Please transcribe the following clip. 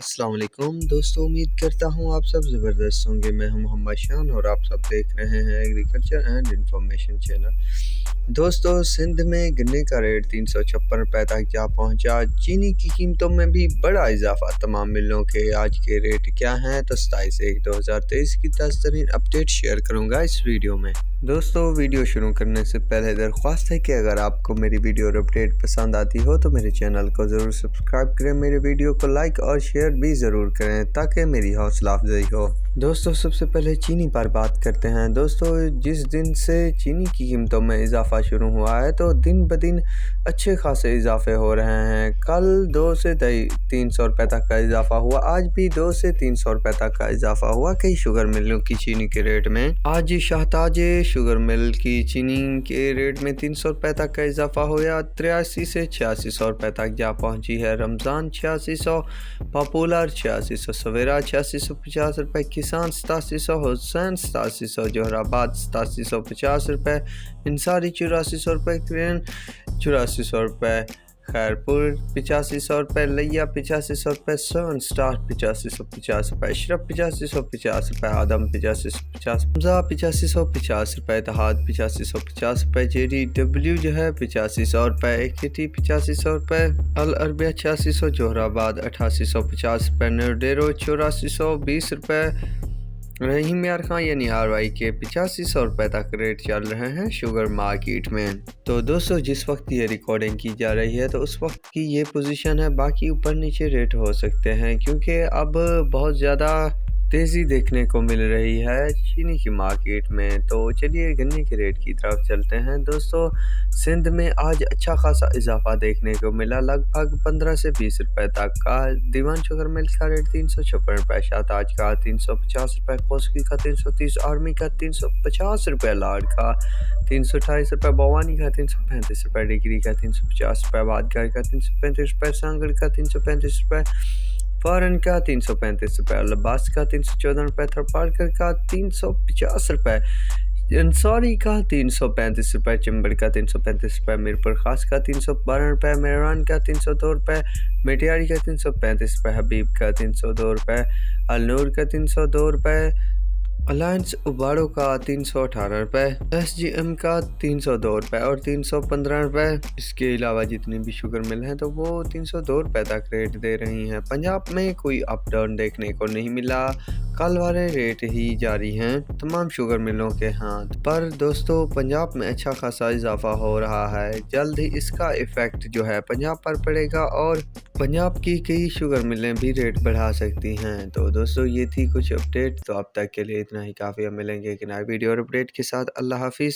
अस्सलाम वालेकुम दोस्तों, उम्मीद करता हूँ आप सब ज़बरदस्त होंगे। मैं हूं मोहम्मद शान और आप सब देख रहे हैं एग्रीकल्चर एंड इंफॉर्मेशन चैनल। दोस्तों, सिंध में गन्ने का रेट 356 रुपये तक जा पहुंचा। चीनी की कीमतों में भी बड़ा इजाफा। तमाम मिलों के आज के रेट क्या हैं, तो 27/1/2023 की ताज़ा तरीन अपडेट शेयर करूँगा इस वीडियो में। दोस्तों, वीडियो शुरू करने से पहले दरख्वास्त है कि अगर आपको मेरी वीडियो और अपडेट पसंद आती हो तो मेरे चैनल को ज़रूर सब्सक्राइब करें, मेरे वीडियो को लाइक और शेयर भी ज़रूर करें ताकि मेरी हौसला अफजाई हो। दोस्तों, सबसे पहले चीनी पर बात करते हैं। दोस्तों, जिस दिन से चीनी की कीमतों में इजाफा शुरू हुआ है तो दिन ब दिन अच्छे खासे इजाफे हो रहे हैं। कल 2 से 300 रुपये तक का इजाफा हुआ, आज भी 2 से 300 रुपये तक का इजाफा हुआ कई शुगर मिलों की चीनी के रेट में। आज शाहताज शुगर मिल की चीनी के रेट में 300 रुपये तक का इजाफा हुआ, 83 से 8600 रुपये तक जा पहुंची है। रमज़ान 8600, पॉपुलर 8600, सवेरा 8650 रुपये, किसान 8700, हुसैन 8700, जोहराबाद 8750 रुपये, इंसारी 8400 रुपये, क्रेन 8400 रुपये, खैरपुर 8500 रुपये, लिया 8500 रुपये, सन स्टार 8550 रुपये, अशरफ 8550 रुपये, आदम 8550, हमजा 8550 रुपये, तहाद 8550 रुपये, JDW जो है 8500 रुपये, AKT 8500 रुपये, अल अरबिया 8600, जोहराबाद 8850 रुपये, नरडेरो 8420 रुपये, रहीम यार खां यानी RY के 8500 रुपये तक रेट चल रहे हैं शुगर मार्केट में। तो दोस्तों, जिस वक्त ये रिकॉर्डिंग की जा रही है तो उस वक्त की ये पोजीशन है, बाकी ऊपर नीचे रेट हो सकते हैं क्योंकि अब बहुत ज़्यादा तेज़ी देखने को मिल रही है चीनी की मार्केट में। तो चलिए गन्ने के रेट की तरफ चलते हैं। दोस्तों, सिंध में आज अच्छा खासा इजाफा देखने को मिला, लगभग 15 से 20 रुपये तक का। दीवान शुगर मिल का रेट 356 रुपये, शाहताज का 350 रुपये, कोसकी का 330, आर्मी का 350 रुपये, लाड का 328 रुपये, बवानी का 335 रुपये, डिग्री का 350 रुपये, वादगार का 335 रुपये, सांगड़ का 335 रुपये, फॉरन का 335 रुपये, लबास का 314 रुपये, थरपारकर का 350 रुपये, अंसारी का 335 रुपये, चंबड़ का 335 रुपये, मीरपुर खास का 312 रुपये, मेहरान का 302 रुपये, मेटियारी का 335 रुपये, हबीब का 302 रुपये, अलनूर का 302 रुपये, अलायंस उबाड़ो का 318 रुपये, SGM का 302 रुपये और 315 रुपये। इसके अलावा जितनी भी शुगर मिल हैं तो वो 302 रुपये तक रेट दे रही हैं। पंजाब में कोई अप डाउन देखने को नहीं मिला, कल वाले रेट ही जारी हैं तमाम शुगर मिलों के हाथ पर। दोस्तों, पंजाब में अच्छा खासा इजाफा हो रहा है, जल्द ही इसका इफ़ेक्ट जो है पंजाब पर पड़ेगा और पंजाब की कई शुगर मिलें भी रेट बढ़ा सकती हैं। तो दोस्तों, ये थी कुछ अपडेट। तो अब तक के लिए इतना ही काफ़ी। हम मिलेंगे एक नए वीडियो और अपडेट के साथ। अल्लाह हाफिज़।